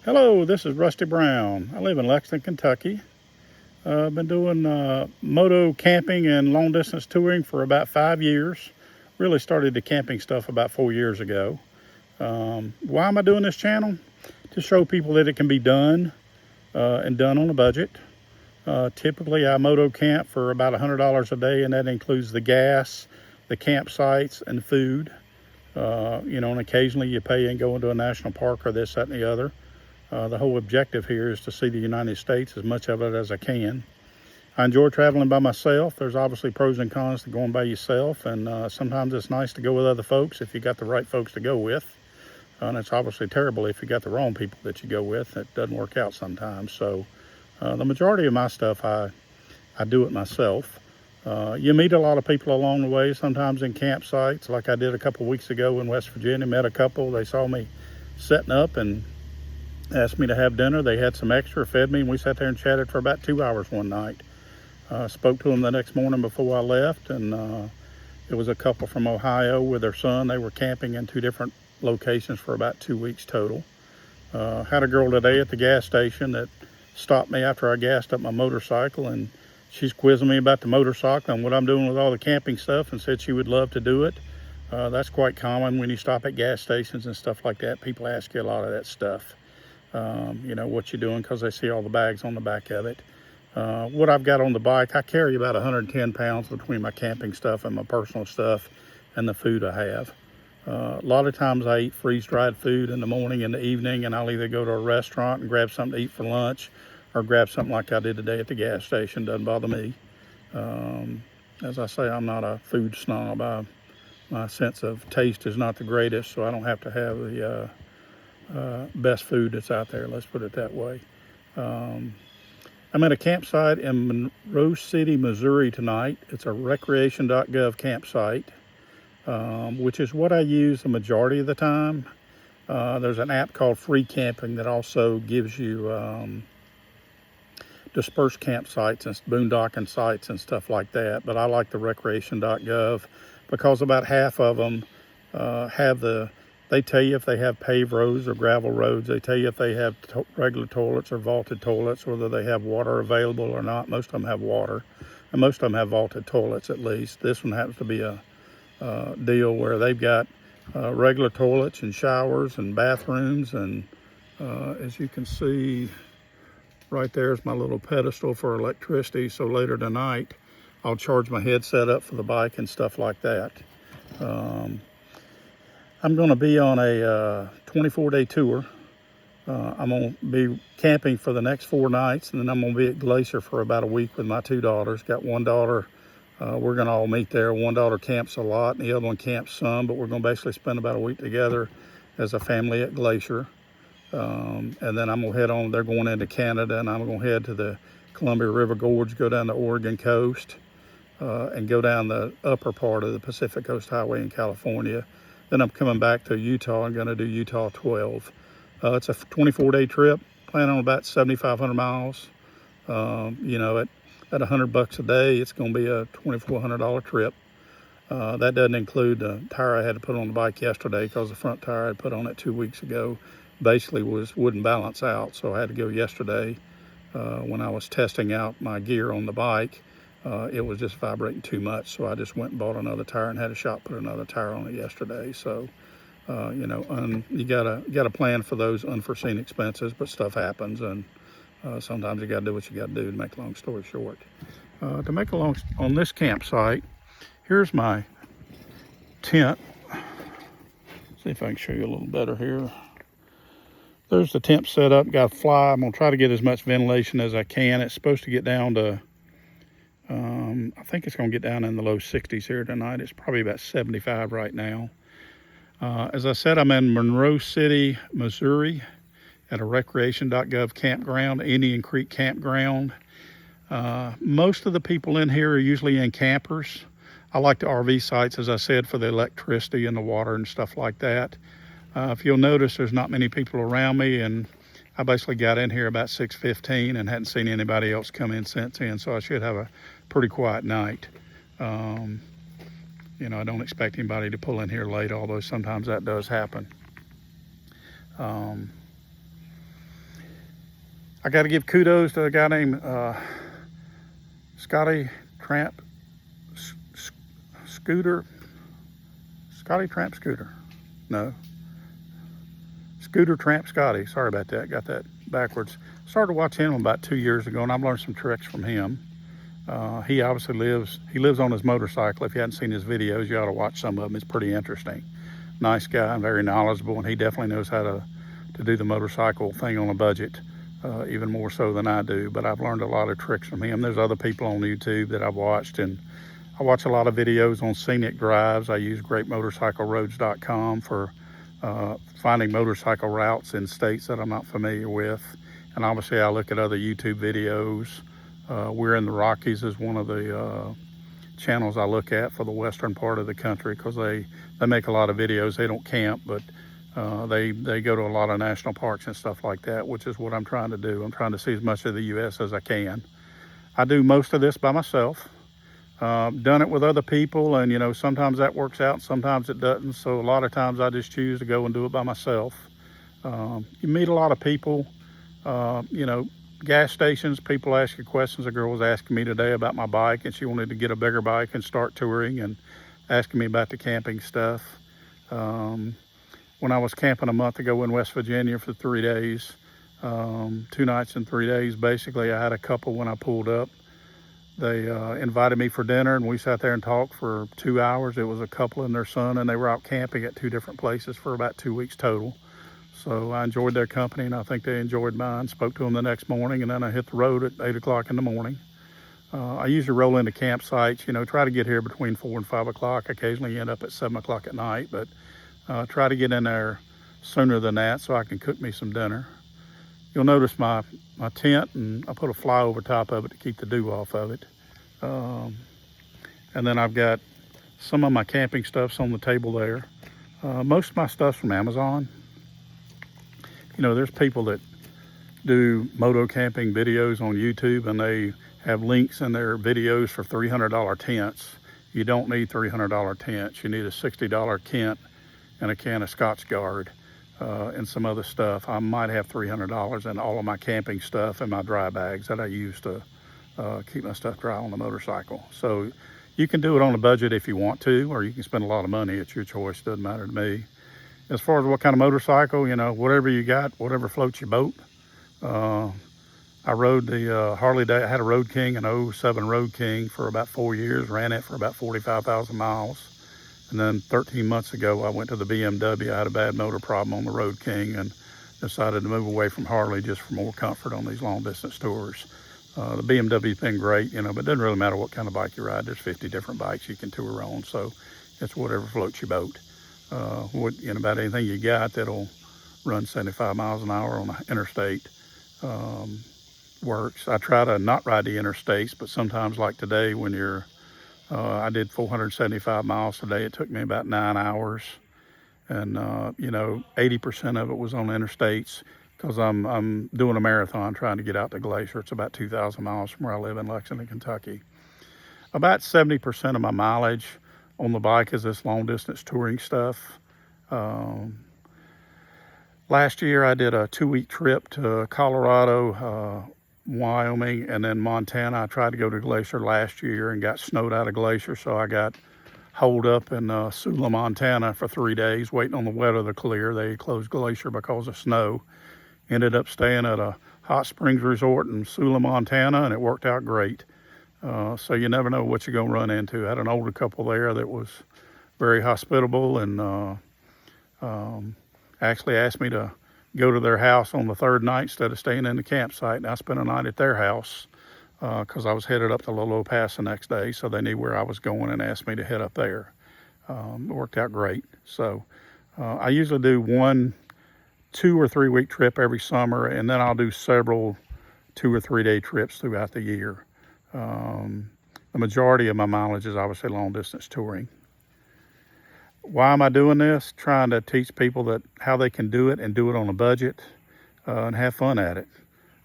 Hello, this is Rusty Brown. I live in Lexington, Kentucky. I've been doing moto camping and long distance touring for about 5 years. Really started the camping stuff about 4 years ago. Why am I doing this channel? To show people that it can be done and done on a budget. Typically, I moto camp for about $100 a day, and that includes the gas, the campsites, and food. And occasionally you pay and go into a national park or this, that, and the other. The whole objective here is to see the United States, as much of it as I can. I enjoy traveling by myself. There's obviously pros and cons to going by yourself, and sometimes it's nice to go with other folks if you got the right folks to go with. And it's obviously terrible if you got the wrong people that you go with. It doesn't work out sometimes. So the majority of my stuff, I do it myself. You meet a lot of people along the way, sometimes in campsites, like I did a couple weeks ago in West Virginia. Met a couple. They saw me setting up and asked me to have dinner. They had some extra, fed me, and we sat there and chatted for about 2 hours one night. Spoke to them the next morning before I left, and it was a couple from Ohio with their son. They were camping in 2 different locations for about 2 weeks total. Had a girl today at the gas station that stopped me after I gassed up my motorcycle, and she's quizzing me about the motorcycle and what I'm doing with all the camping stuff, and said she would love to do it. That's quite common when you stop at gas stations and stuff like that. People ask you a lot of that stuff. What you're doing, because they see all the bags on the back of it. What I've got on the bike, I carry about 110 pounds between my camping stuff and my personal stuff and the food I have. A lot of times I eat freeze-dried food in the morning and the evening, and I'll either go to a restaurant and grab something to eat for lunch or grab something like I did today at the gas station. Doesn't bother me. As I say, I'm not a food snob. My sense of taste is not the greatest, so I don't have to have the best food that's out there, let's put it that way. I'm at a campsite in Monroe City, Missouri tonight. It's a Recreation.gov campsite, which is what I use the majority of the time. There's an app called Free Camping that also gives you dispersed campsites and boondocking sites and stuff like that, but I like the Recreation.gov because about half of them they tell you if they have paved roads or gravel roads. They tell you if they have regular toilets or vaulted toilets, whether they have water available or not. Most of them have water, and most of them have vaulted toilets at least. This one happens to be a deal where they've got regular toilets and showers and bathrooms. And as you can see, right there's my little pedestal for electricity. So later tonight, I'll charge my headset up for the bike and stuff like that. I'm going to be on a 24-day tour. I'm going to be camping for the next 4 nights, and then I'm going to be at Glacier for about a week with my 2 daughters. Got one daughter, we're going to all meet there. One daughter camps a lot, and the other one camps some, but we're going to basically spend about a week together as a family at Glacier. And then I'm going to head on. They're going into Canada, and I'm going to head to the Columbia River Gorge, go down the Oregon coast, and go down the upper part of the Pacific Coast Highway in California. Then I'm coming back to Utah. I'm going to do Utah 12. It's a 24-day trip, planning on about 7,500 miles. At $100 a day, it's going to be a $2,400 trip. That doesn't include the tire I had to put on the bike yesterday, because the front tire I had put on it 2 weeks ago basically wouldn't balance out. So I had to go yesterday when I was testing out my gear on the bike. It was just vibrating too much, so I just went and bought another tire and had a shop put another tire on it yesterday. So, you gotta plan for those unforeseen expenses, but stuff happens, and sometimes you gotta do what you gotta do to make a long story short. On this campsite, here's my tent. See if I can show you a little better here. There's the tent set up, got a fly. I'm gonna try to get as much ventilation as I can. It's supposed to get down to I think it's going to get down in the low 60s here tonight. It's probably about 75 right now. As I said, I'm in Monroe City, Missouri at a Recreation.gov campground, Indian Creek Campground. Most of the people in here are usually in campers. I like the RV sites, as I said, for the electricity and the water and stuff like that. If you'll notice, there's not many people around me, and I basically got in here about 6:15 and hadn't seen anybody else come in since then, so I should have a pretty quiet night. I don't expect anybody to pull in here late, although sometimes that does happen. I got to give kudos to a guy named Scotty Tramp Scooter. Scotty Tramp Scooter. No. Scooter Tramp Scotty. Sorry about that. Got that backwards. Started watching him about 2 years ago, and I've learned some tricks from him. He obviously lives on his motorcycle. If you hadn't seen his videos, you ought to watch some of them. It's pretty interesting. Nice guy and very knowledgeable, and he definitely knows how to do the motorcycle thing on a budget, even more so than I do. But I've learned a lot of tricks from him. There's other people on YouTube that I've watched, and I watch a lot of videos on scenic drives. I use Recreation.gov for finding motorcycle routes in states that I'm not familiar with. And obviously I look at other YouTube videos. We're in the Rockies is one of the channels I look at for the western part of the country, because they make a lot of videos. They don't camp, but they go to a lot of national parks and stuff like that, which is what I'm trying to do. I'm trying to see as much of the US as I can. I do most of this by myself. Done it with other people, and you know, sometimes that works out, sometimes it doesn't. So a lot of times I just choose to go and do it by myself. You meet a lot of people, you know, gas stations, people ask you questions. A girl was asking me today about my bike, and she wanted to get a bigger bike and start touring, and asking me about the camping stuff. When I was camping a month ago in West Virginia for 3 days, 2 nights and 3 days, basically I had a couple when I pulled up. They invited me for dinner, and we sat there and talked for 2 hours. It was a couple and their son, and they were out camping at 2 different places for about 2 weeks total. So I enjoyed their company, and I think they enjoyed mine. Spoke to them the next morning, and then I hit the road at 8 o'clock in the morning. I usually roll into campsites, you know, try to get here between 4 and 5 o'clock. Occasionally end up at 7 o'clock at night, but try to get in there sooner than that so I can cook me some dinner. You'll notice my tent, and I put a fly over top of it to keep the dew off of it. And then I've got some of my camping stuff's on the table there. Most of my stuff's from Amazon. You know, there's people that do moto camping videos on YouTube, and they have links in their videos for $300 tents. You don't need $300 tents. You need a $60 Kent and a can of Scotch Guard. And some other stuff. I might have $300 in all of my camping stuff and my dry bags that I use to keep my stuff dry on the motorcycle. So you can do it on a budget if you want to, or you can spend a lot of money. It's your choice. Doesn't matter to me. As far as what kind of motorcycle, you know, whatever you got, whatever floats your boat. I rode the Harley. I had a Road King, an 07 Road King for about 4 years. Ran it for about 45,000 miles. And then 13 months ago, I went to the BMW. I had a bad motor problem on the Road King and decided to move away from Harley just for more comfort on these long distance tours. The BMW's been great, you know, but it doesn't really matter what kind of bike you ride. There's 50 different bikes you can tour on, so it's whatever floats your boat. About anything you got that'll run 75 miles an hour on the interstate works. I try to not ride the interstates, but sometimes, like today, when I did 475 miles today. It took me about 9 hours, and 80% of it was on interstates, because I'm doing a marathon trying to get out to Glacier. It's about 2,000 miles from where I live in Lexington, Kentucky. About 70% of my mileage on the bike is this long distance touring stuff. Last year I did a 2-week trip to Colorado, Wyoming, and then Montana. I tried to go to Glacier last year and got snowed out of Glacier, so I got holed up in Sula, Montana for 3 days waiting on the weather to clear. They closed Glacier because of snow. Ended up staying at a hot springs resort in Sula, Montana, and it worked out great. So you never know what you're going to run into. I had an older couple there that was very hospitable, and actually asked me to go to their house on the 3rd night instead of staying in the campsite. And I spent a night at their house because I was headed up to Lolo Pass the next day, so they knew where I was going and asked me to head up there. It worked out great. So I usually do 1 2 or 3 week trip every summer, and then I'll do several 2 or 3 day trips throughout the year. The majority of my mileage is obviously long distance touring. Why am I doing this? Trying to teach people that how they can do it and do it on a budget and have fun at it.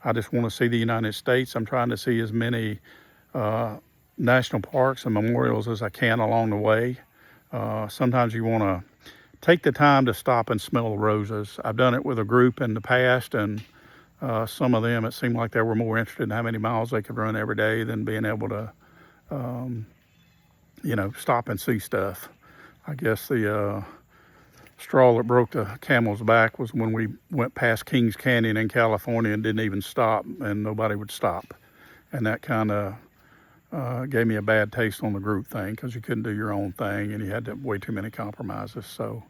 I just want to see the United States. I'm trying to see as many national parks and memorials as I can along the way. Sometimes you want to take the time to stop and smell the roses. I've done it with a group in the past, and Some of them, it seemed like they were more interested in how many miles they could run every day than being able to, stop and see stuff. I guess the straw that broke the camel's back was when we went past Kings Canyon in California and didn't even stop, and nobody would stop. And that kind of gave me a bad taste on the group thing, because you couldn't do your own thing and you had way too many compromises. So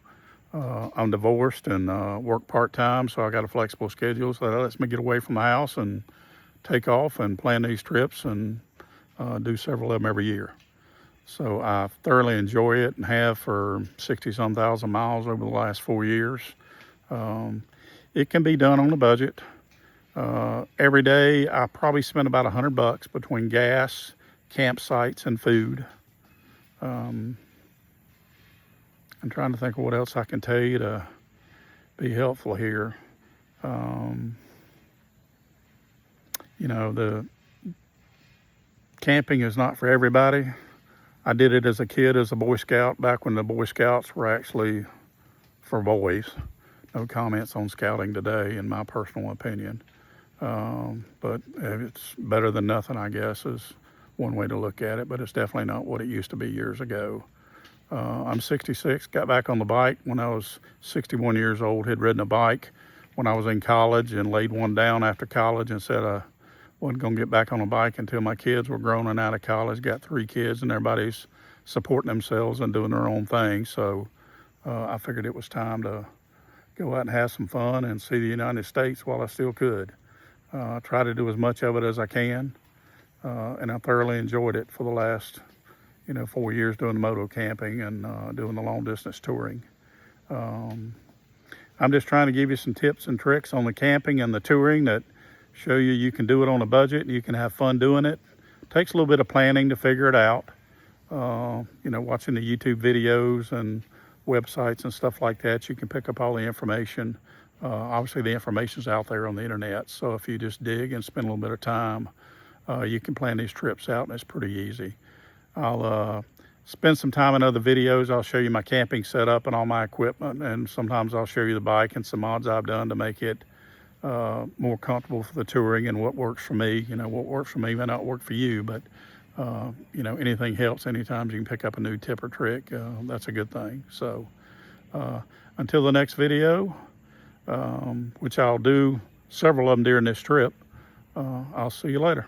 I'm divorced and work part-time, so I got a flexible schedule, so that lets me get away from the house and take off and plan these trips and do several of them every year. So I thoroughly enjoy it and have for 60-some thousand miles over the last 4 years. It can be done on a budget. Every day I probably spend about $100 between gas, campsites, and food. I'm trying to think of what else I can tell you to be helpful here. The camping is not for everybody. I did it as a kid, as a Boy Scout, back when the Boy Scouts were actually for boys. No comments on scouting today, in my personal opinion. But it's better than nothing, I guess, is one way to look at it, but it's definitely not what it used to be years ago. I'm 66, got back on the bike when I was 61 years old, had ridden a bike when I was in college and laid one down after college and said I wasn't going to get back on a bike until my kids were grown and out of college. Got 3 kids and everybody's supporting themselves and doing their own thing. So I figured it was time to go out and have some fun and see the United States while I still could. Try to do as much of it as I can. And I thoroughly enjoyed it for the last 4 years doing the moto camping and doing the long distance touring. I'm just trying to give you some tips and tricks on the camping and the touring that show you can do it on a budget and you can have fun doing it. Takes a little bit of planning to figure it out. Watching the YouTube videos and websites and stuff like that, you can pick up all the information. Obviously the information's out there on the internet, so if you just dig and spend a little bit of time, you can plan these trips out, and it's pretty easy. I'll spend some time in other videos. I'll show you my camping setup and all my equipment, and sometimes I'll show you the bike and some mods I've done to make it more comfortable for the touring and what works for me. What works for me may not work for you, but anything helps. Anytime you can pick up a new tip or trick, that's a good thing. So until the next video, which I'll do several of them during this trip, I'll see you later.